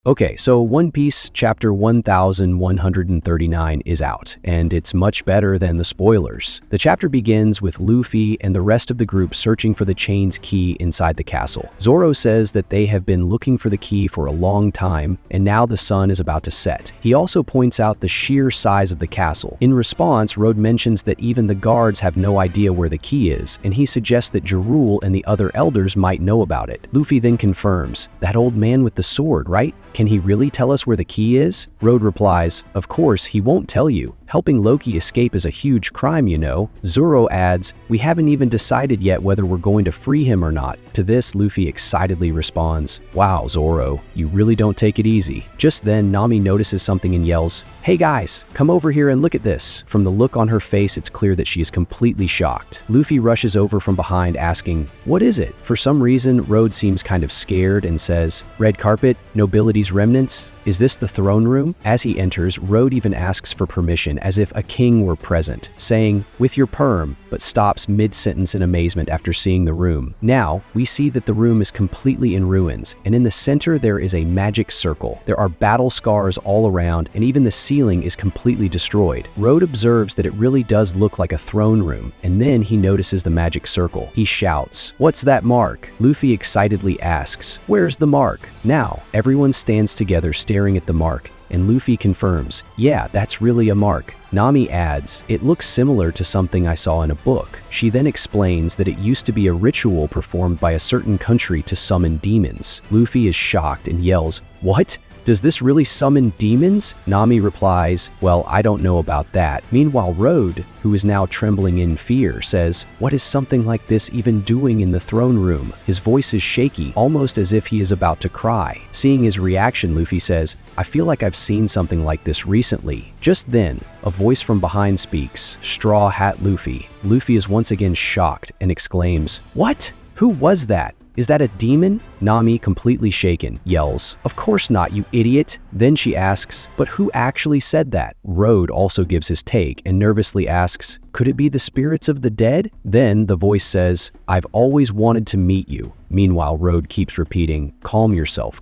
Okay, so One Piece chapter 1139 is out, and it's much better than the spoilers. The chapter begins with Luffy and the rest of the group searching for the chain's key inside the castle. Zoro says that they have been looking for the key for a long time, and now the sun is about to set. He also points out the sheer size of the castle. In response, Road mentions that even the guards have no idea where the key is, and he suggests that Jarul and the other elders might know about it. Luffy then confirms, "That old man with the sword, right? Can he really tell us where the key is?" Road replies, "Of course, he won't tell you. Helping Loki escape is a huge crime, you know." Zoro adds, "We haven't even decided yet whether we're going to free him or not." To this, Luffy excitedly responds, "Wow, Zoro, you really don't take it easy." Just then, Nami notices something and yells, "Hey guys, come over here and look at this." From the look on her face, it's clear that she is completely shocked. Luffy rushes over from behind asking, "What is it?" For some reason, Road seems kind of scared and says, "Red carpet, nobility's remnants? Is this the throne room?" As he enters, Road even asks for permission as if a king were present, saying, "With your perm," but stops mid-sentence in amazement after seeing the room. Now, we see that the room is completely in ruins, and in the center there is a magic circle. There are battle scars all around, and even the ceiling is completely destroyed. Road observes that it really does look like a throne room, and then he notices the magic circle. He shouts, "What's that mark?" Luffy excitedly asks, "Where's the mark?" Now, everyone stands together staring at the mark, and Luffy confirms, "Yeah, that's really a mark." Nami adds, "It looks similar to something I saw in a book." She then explains that it used to be a ritual performed by a certain country to summon demons. Luffy is shocked and yells, "What? Does this really summon demons?" Nami replies, "Well, I don't know about that." Meanwhile, Road, who is now trembling in fear, says, "What is something like this even doing in the throne room?" His voice is shaky, almost as if he is about to cry. Seeing his reaction, Luffy says, "I feel like I've seen something like this recently." Just then, a voice from behind speaks, "Straw Hat Luffy." Luffy is once again shocked and exclaims, "What? Who was that? Is that a demon?" Nami, completely shaken, yells, "Of course not, you idiot." Then she asks, "But who actually said that?" Road also gives his take and nervously asks, "Could it be the spirits of the dead?" Then the voice says, "I've always wanted to meet you." Meanwhile, Road keeps repeating, calm yourself,"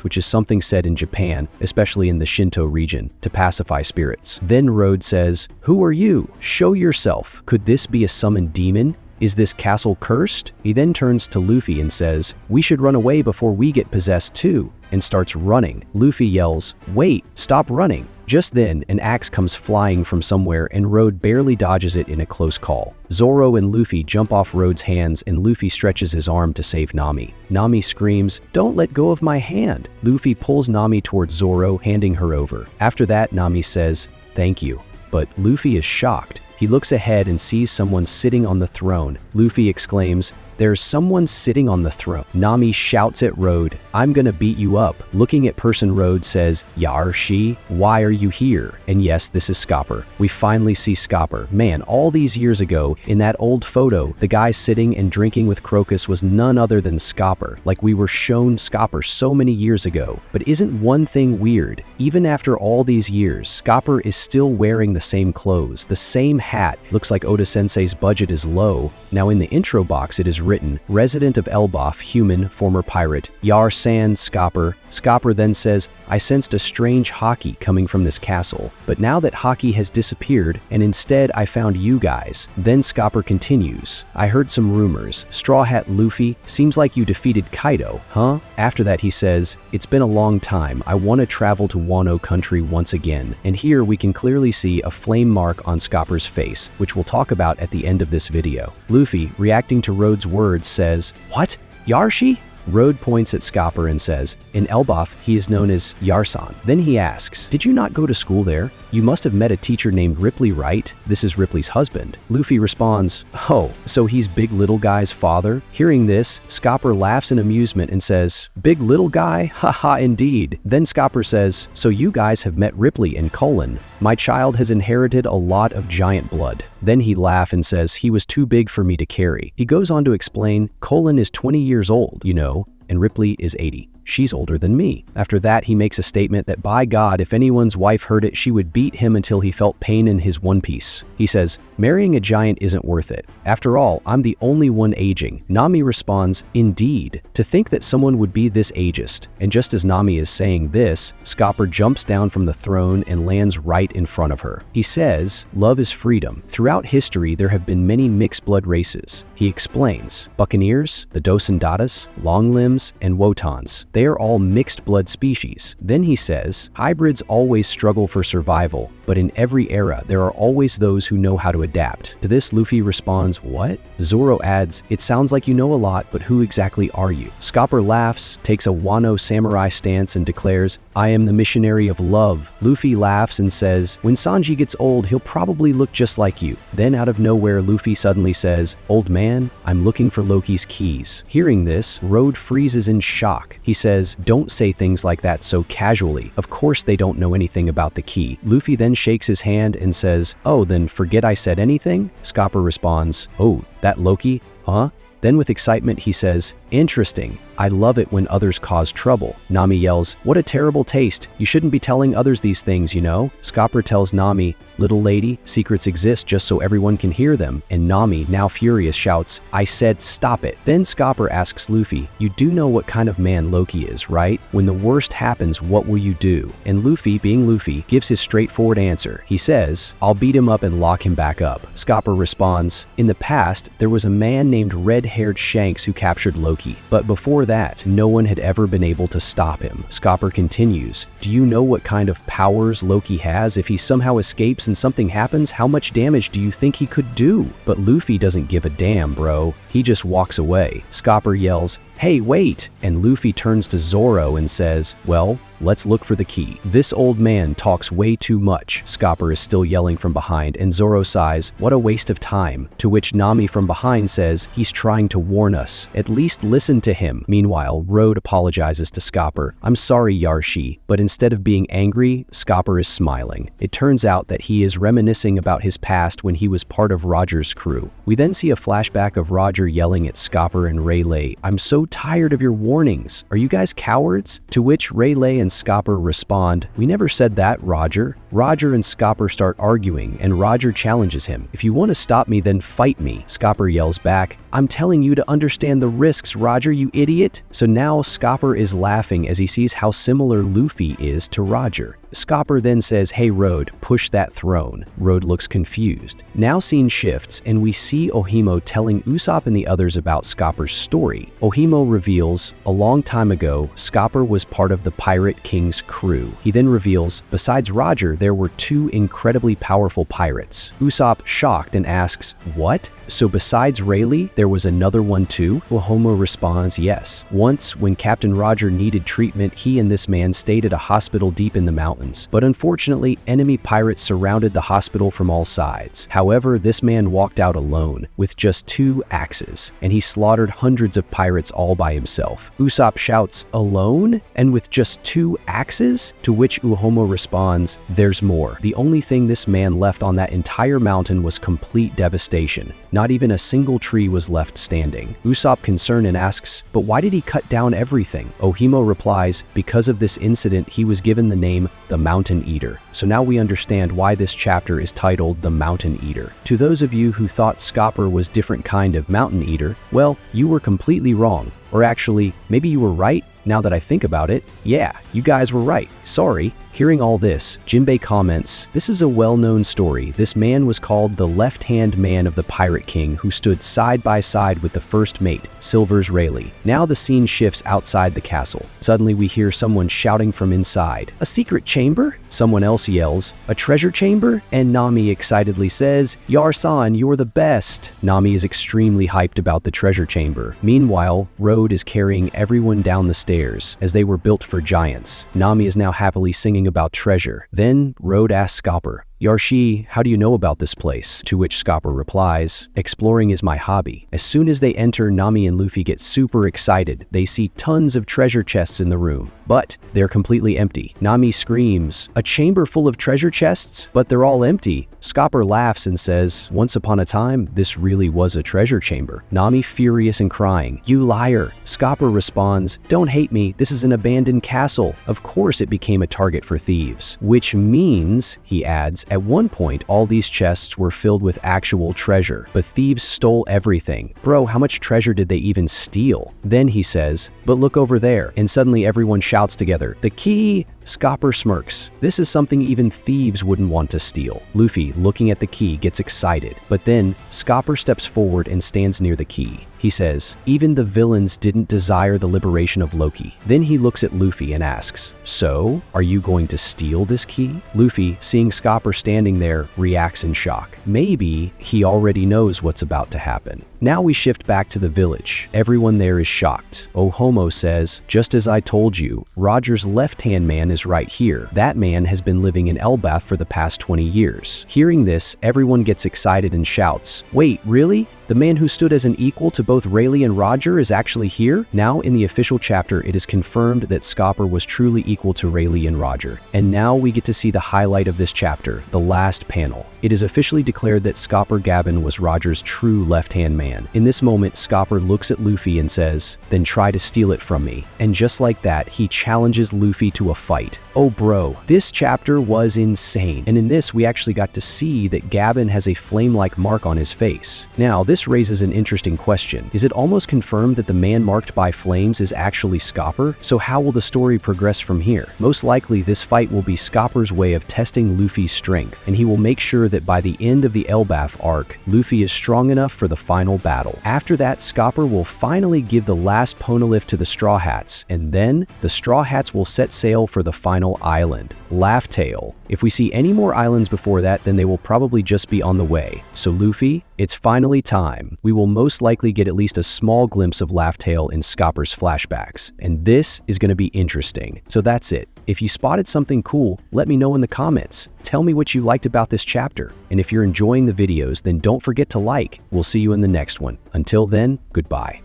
which is something said in Japan, especially in the Shinto region, to pacify spirits. Then Road says, "Who are you? Show yourself. Could this be a summoned demon? Is this castle cursed?" He then turns to Luffy and says, "We should run away before we get possessed too," and starts running. Luffy yells, "Wait, stop running." Just then, an axe comes flying from somewhere and Road barely dodges it in a close call. Zoro and Luffy jump off Road's hands and Luffy stretches his arm to save Nami. Nami screams, "Don't let go of my hand." Luffy pulls Nami towards Zoro, handing her over. After that, Nami says, "Thank you." But Luffy is shocked. He looks ahead and sees someone sitting on the throne. Luffy exclaims, "There's someone sitting on the throne." Nami shouts at Road, "I'm gonna beat you up." Looking at Person Road says, "Yarshi, why are you here?" And yes, this is Scopper. We finally see Scopper. Man, all these years ago, in that old photo, the guy sitting and drinking with Crocus was none other than Scopper. Like we were shown Scopper so many years ago. But isn't one thing weird? Even after all these years, Scopper is still wearing the same clothes, the same hat. Looks like Oda-sensei's budget is low. Now in the intro box, it is written, "Resident of Elbaf, human, former pirate, Yar San Scopper." Scopper then says, "I sensed a strange haki coming from this castle, but now that haki has disappeared, and instead I found you guys." Then Scopper continues, "I heard some rumors. Straw Hat Luffy, seems like you defeated Kaido, huh?" After that he says, "It's been a long time. I want to travel to Wano country once again." And here we can clearly see a flame mark on Scopper's face, which we'll talk about at the end of this video. Luffy, reacting to Road's words, says, "What? Yarshi?" Road points at Scopper and says, "In Elbaf, he is known as Yarsan." Then he asks, "Did you not go to school there? You must have met a teacher named Ripley, right? This is Ripley's husband." Luffy responds, "Oh, so he's Big Little Guy's father?" Hearing this, Scopper laughs in amusement and says, "Big Little Guy? Haha, indeed." Then Scopper says, "So you guys have met Ripley and Colin. My child has inherited a lot of giant blood." Then he laughs and says, "He was too big for me to carry." He goes on to explain, Colin is 20 years old, you know, and Ripley is 80. she's older than me. After that, he makes a statement that by God, if anyone's wife heard it, she would beat him until he felt pain in his one piece. He says, marrying a giant isn't worth it. After all, I'm the only one aging. Nami responds, indeed. To think that someone would be this ageist. And just as Nami is saying this, Scopper jumps down from the throne and lands right in front of her. He says, love is freedom. Throughout history, there have been many mixed blood races. He explains, buccaneers, the Dosandatas, Longlimbs, and Wotans. They are all mixed blood species. Then he says, hybrids always struggle for survival, but in every era, there are always those who know how to adapt. To this, Luffy responds, what? Zoro adds, it sounds like you know a lot, but who exactly are you? Scopper laughs, takes a Wano samurai stance, and declares, I am the missionary of love. Luffy laughs and says, when Sanji gets old, he'll probably look just like you. Then out of nowhere, Luffy suddenly says, old man, I'm looking for Loki's keys. Hearing this, Road freezes in shock. He says, don't say things like that so casually. Of course they don't know anything about the key. Luffy then shakes his hand and says, oh, then forget I said anything? Scopper responds, oh, that Loki? Huh? Then with excitement he says, interesting. I love it when others cause trouble. Nami yells, what a terrible taste. You shouldn't be telling others these things, you know? Scopper tells Nami, little lady, secrets exist just so everyone can hear them. And Nami, now furious, shouts, I said stop it. Then Scopper asks Luffy, you do know what kind of man Loki is, right? When the worst happens, what will you do? And Luffy, being Luffy, gives his straightforward answer. He says, I'll beat him up and lock him back up. Scopper responds, in the past, there was a man named red-haired Shanks who captured Loki. But before that, no one had ever been able to stop him. Scopper continues, do you know what kind of powers Loki has? If he somehow escapes and something happens, how much damage do you think he could do? But Luffy doesn't give a damn, bro. He just walks away. Scopper yells, hey, wait! And Luffy turns to Zoro and says, well, let's look for the key. This old man talks way too much. Scopper is still yelling from behind, and Zoro sighs, what a waste of time. To which Nami from behind says, he's trying to warn us. At least listen to him. Meanwhile, Road apologizes to Scopper. I'm sorry, Yarshi, but instead of being angry, Scopper is smiling. It turns out that he is reminiscing about his past when he was part of Roger's crew. We then see a flashback of Roger yelling at Scopper and Rayleigh, I'm so tired of your warnings. Are you guys cowards? To which Rayleigh and Scopper respond, we never said that, Roger. Roger and Scopper start arguing, and Roger challenges him. If you want to stop me, then fight me. Scopper yells back, I'm telling you to understand the risks, Roger, you idiot. So now Scopper is laughing as he sees how similar Luffy is to Roger. Scopper then says, hey Road, push that throne. Road looks confused. Now scene shifts and we see Ohimo telling Usopp and the others about Scopper's story. Ohimo reveals, a long time ago, Scopper was part of the Pirate King's crew. He then reveals, besides Roger, there were two incredibly powerful pirates. Usopp, shocked, and asks, what? So besides Rayleigh, there was another one too? Ohimo responds, yes. Once, when Captain Roger needed treatment, he and this man stayed at a hospital deep in the mountains. But unfortunately, enemy pirates surrounded the hospital from all sides. However, this man walked out alone, with just 2 axes, and he slaughtered hundreds of pirates all by himself. Usopp shouts, alone? And with just 2 axes? To which Ohimo responds, there's more. The only thing this man left on that entire mountain was complete devastation. Not even a single tree was left standing. Usopp concerned and asks, but why did he cut down everything? Ohimo replies, because of this incident, he was given the name the Mountain Eater. So now we understand why this chapter is titled The Mountain Eater. To those of you who thought Scopper was different kind of Mountain Eater, well, you were completely wrong. Or actually, maybe you were right, now that I think about it. Yeah, you guys were right. Sorry. Hearing all this, Jinbei comments, this is a well-known story. This man was called the left-hand man of the Pirate King who stood side by side with the first mate, Silver's Rayleigh. Now the scene shifts outside the castle. Suddenly we hear someone shouting from inside, a secret chamber? Someone else yells, a treasure chamber? And Nami excitedly says, Yar-san, you're the best. Nami is extremely hyped about the treasure chamber. Meanwhile, Road is carrying everyone down the stairs, as they were built for giants. Nami is now happily singing about treasure. Then Road asks Scopper, "Yarshi, how do you know about this place?" To which Scopper replies, "Exploring is my hobby." As soon as they enter, Nami and Lufy get super excited. They see tons of treasure chests in the room, but they're completely empty. Nami screams, "A chamber full of treasure chests? But they're all empty." Scopper laughs and says, "Once upon a time, this really was a treasure chamber." Nami furious and crying, "You liar." Scopper responds, "Don't hate me, this is an abandoned castle. Of course it became a target for thieves." Which means, he adds, at one point all these chests were filled with actual treasure, but thieves stole everything. Bro, how much treasure did they even steal? Then he says, "But look over there," and suddenly everyone shouts together, "The key!" Scopper smirks. This is something even thieves wouldn't want to steal. Lufy, looking at the key, gets excited, but then Scopper steps forward and stands near the key. He says, "Even the villains didn't desire the liberation of Loki." Then he looks at Lufy and asks, "So, are you going to steal this key?" Lufy, seeing Scopper standing there, reacts in shock. Maybe he already knows what's about to happen. Now we shift back to the village. Everyone there is shocked. Ohomo says, "Just as I told you, Roger's left-hand man is right here. That man has been living in Elbaf for the past 20 years. Hearing this, everyone gets excited and shouts, "Wait, really? The man who stood as an equal to both Rayleigh and Roger is actually here?" Now in the official chapter, it is confirmed that Scopper was truly equal to Rayleigh and Roger. And now we get to see the highlight of this chapter, the last panel. It is officially declared that Scopper Gaban was Roger's true left-hand man. In this moment, Scopper looks at Lufy and says, "Then try to steal it from me." And just like that, he challenges Lufy to a fight. Oh bro, this chapter was insane. And in this, we actually got to see that Gaban has a flame-like mark on his face. Now, this raises an interesting question. Is it almost confirmed that the man marked by flames is actually Scopper? So how will the story progress from here? Most likely, this fight will be Scopper's way of testing Luffy's strength, and he will make sure that by the end of the Elbaf arc, Lufy is strong enough for the final battle. After that, Scopper will finally give the last poneglyph to the Straw Hats, and then the Straw Hats will set sail for the final island, Laugh Tale. If we see any more islands before that, then they will probably just be on the way. So Lufy, it's finally time. We will most likely get at least a small glimpse of Laugh Tale in Scopper's flashbacks, and this is going to be interesting. So that's it. If you spotted something cool, let me know in the comments. Tell me what you liked about this chapter. And if you're enjoying the videos, then don't forget to like. We'll see you in the next one. Until then, goodbye.